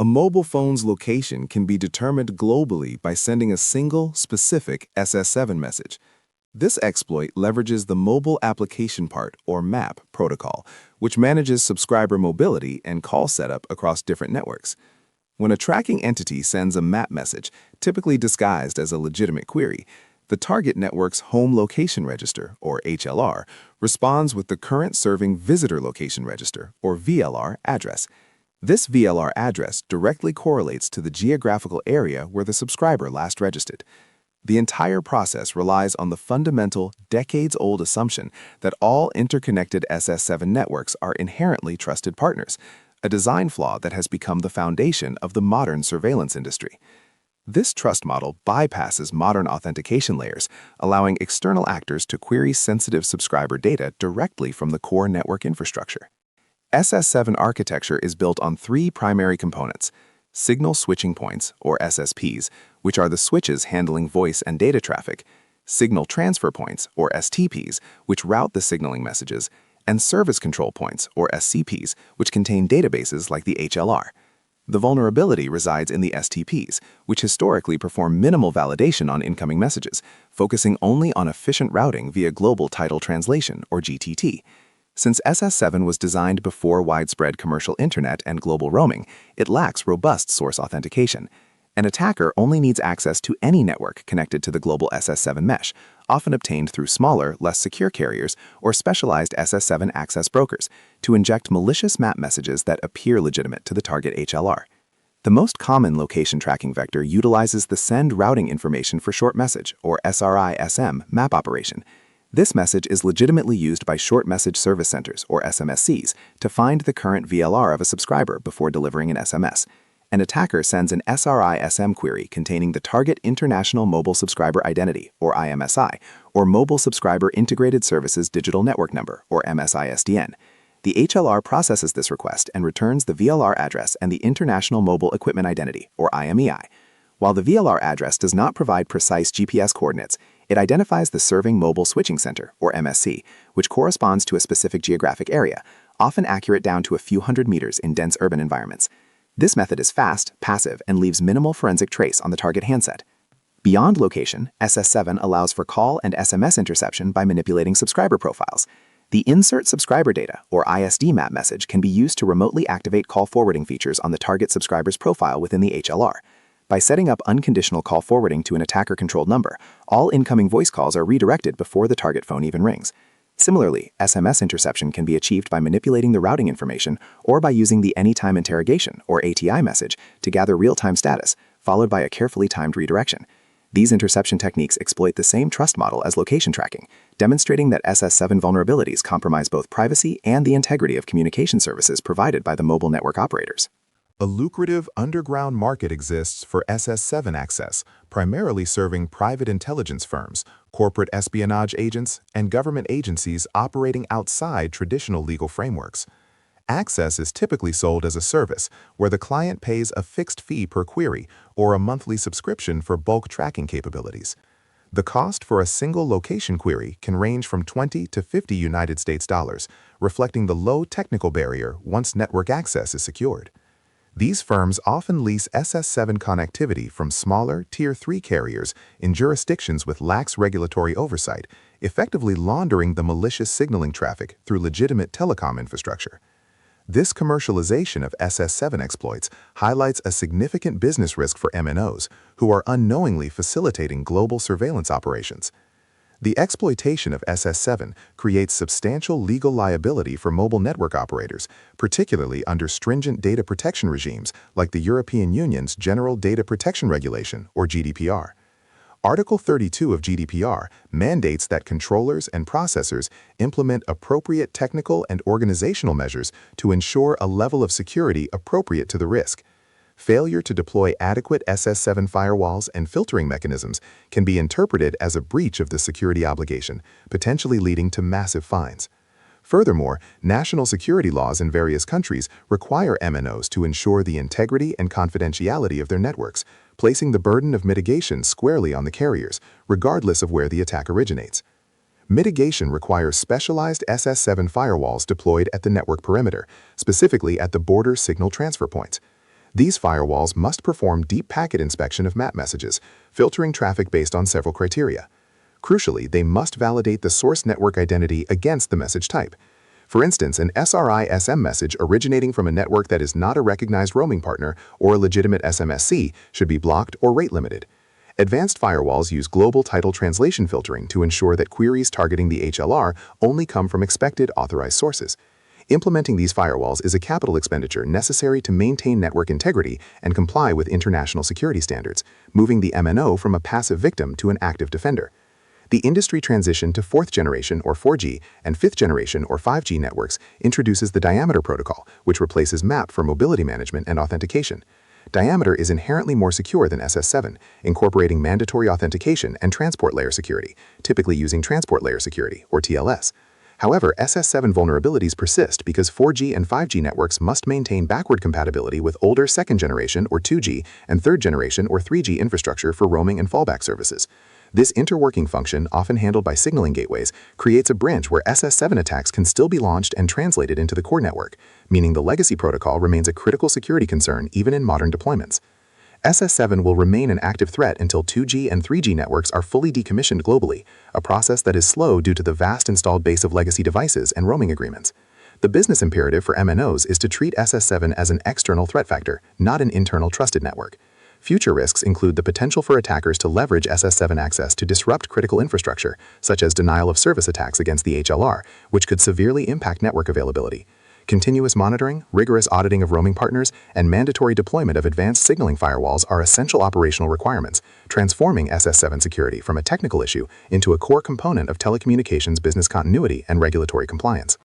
A mobile phone's location can be determined globally by sending a single, specific SS7 message. This exploit leverages the Mobile Application Part, or MAP, protocol, which manages subscriber mobility and call setup across different networks. When a tracking entity sends a MAP message, typically disguised as a legitimate query, the target network's Home Location Register, or HLR, responds with the current serving Visitor Location Register, or VLR, address. This VLR address directly correlates to the geographical area where the subscriber last registered. The entire process relies on the fundamental, decades-old assumption that all interconnected SS7 networks are inherently trusted partners, a design flaw that has become the foundation of the modern surveillance industry. This trust model bypasses modern authentication layers, allowing external actors to query sensitive subscriber data directly from the core network infrastructure. SS7 architecture is built on three primary components: signal switching points, or SSPs, which are the switches handling voice and data traffic, signal transfer points, or STPs, which route the signaling messages, and service control points, or SCPs, which contain databases like the HLR. The vulnerability resides in the STPs, which historically perform minimal validation on incoming messages, focusing only on efficient routing via Global Title Translation, or GTT. Since SS7 was designed before widespread commercial internet and global roaming, it lacks robust source authentication. An attacker only needs access to any network connected to the global SS7 mesh, often obtained through smaller, less secure carriers or specialized SS7 access brokers, to inject malicious map messages that appear legitimate to the target HLR. The most common location tracking vector utilizes the Send Routing Information for Short Message, or SRI-SM, map operation. This message is legitimately used by Short Message Service Centers, or SMSCs, to find the current VLR of a subscriber before delivering an SMS. An attacker sends an SRI-SM query containing the Target International Mobile Subscriber Identity, or IMSI, or Mobile Subscriber Integrated Services Digital Network Number, or MSISDN. The HLR processes this request and returns the VLR address and the International Mobile Equipment Identity, or IMEI. While the VLR address does not provide precise GPS coordinates, it identifies the Serving Mobile Switching Center, or MSC, which corresponds to a specific geographic area, often accurate down to a few hundred meters in dense urban environments. This method is fast, passive, and leaves minimal forensic trace on the target handset. Beyond location, SS7 allows for call and SMS interception by manipulating subscriber profiles. The Insert Subscriber Data, or ISD map message, can be used to remotely activate call forwarding features on the target subscriber's profile within the HLR. By setting up unconditional call forwarding to an attacker-controlled number, all incoming voice calls are redirected before the target phone even rings. Similarly, SMS interception can be achieved by manipulating the routing information or by using the Anytime Interrogation, or ATI message, to gather real-time status, followed by a carefully timed redirection. These interception techniques exploit the same trust model as location tracking, demonstrating that SS7 vulnerabilities compromise both privacy and the integrity of communication services provided by the mobile network operators. A lucrative underground market exists for SS7 access, primarily serving private intelligence firms, corporate espionage agents, and government agencies operating outside traditional legal frameworks. Access is typically sold as a service, where the client pays a fixed fee per query or a monthly subscription for bulk tracking capabilities. The cost for a single location query can range from $20 to $50 United States dollars, reflecting the low technical barrier once network access is secured. These firms often lease SS7 connectivity from smaller, Tier 3 carriers in jurisdictions with lax regulatory oversight, effectively laundering the malicious signaling traffic through legitimate telecom infrastructure. This commercialization of SS7 exploits highlights a significant business risk for MNOs, who are unknowingly facilitating global surveillance operations. The exploitation of SS7 creates substantial legal liability for mobile network operators, particularly under stringent data protection regimes like the European Union's General Data Protection Regulation, or GDPR. Article 32 of GDPR mandates that controllers and processors implement appropriate technical and organizational measures to ensure a level of security appropriate to the risk. Failure to deploy adequate SS7 firewalls and filtering mechanisms can be interpreted as a breach of the security obligation, potentially leading to massive fines. Furthermore, national security laws in various countries require MNOs to ensure the integrity and confidentiality of their networks, placing the burden of mitigation squarely on the carriers, regardless of where the attack originates. Mitigation requires specialized SS7 firewalls deployed at the network perimeter, specifically at the border signal transfer points. These firewalls must perform deep packet inspection of map messages, filtering traffic based on several criteria. Crucially, they must validate the source network identity against the message type. For instance, an SRI-SM message originating from a network that is not a recognized roaming partner or a legitimate SMSC should be blocked or rate limited. Advanced firewalls use global title translation filtering to ensure that queries targeting the HLR only come from expected authorized sources. Implementing these firewalls is a capital expenditure necessary to maintain network integrity and comply with international security standards, moving the MNO from a passive victim to an active defender. The industry transition to 4th generation or 4G and 5th generation or 5G networks introduces the Diameter protocol, which replaces MAP for mobility management and authentication. Diameter is inherently more secure than SS7, incorporating mandatory authentication and transport layer security, typically using transport layer security, or TLS. However, SS7 vulnerabilities persist because 4G and 5G networks must maintain backward compatibility with older 2nd generation or 2G and 3rd generation or 3G infrastructure for roaming and fallback services. This interworking function, often handled by signaling gateways, creates a bridge where SS7 attacks can still be launched and translated into the core network, meaning the legacy protocol remains a critical security concern even in modern deployments. SS7 will remain an active threat until 2G and 3G networks are fully decommissioned globally, a process that is slow due to the vast installed base of legacy devices and roaming agreements. The business imperative for MNOs is to treat SS7 as an external threat factor, not an internal trusted network. Future risks include the potential for attackers to leverage SS7 access to disrupt critical infrastructure, such as denial of service attacks against the HLR, which could severely impact network availability. Continuous monitoring, rigorous auditing of roaming partners, and mandatory deployment of advanced signaling firewalls are essential operational requirements, transforming SS7 security from a technical issue into a core component of telecommunications business continuity and regulatory compliance.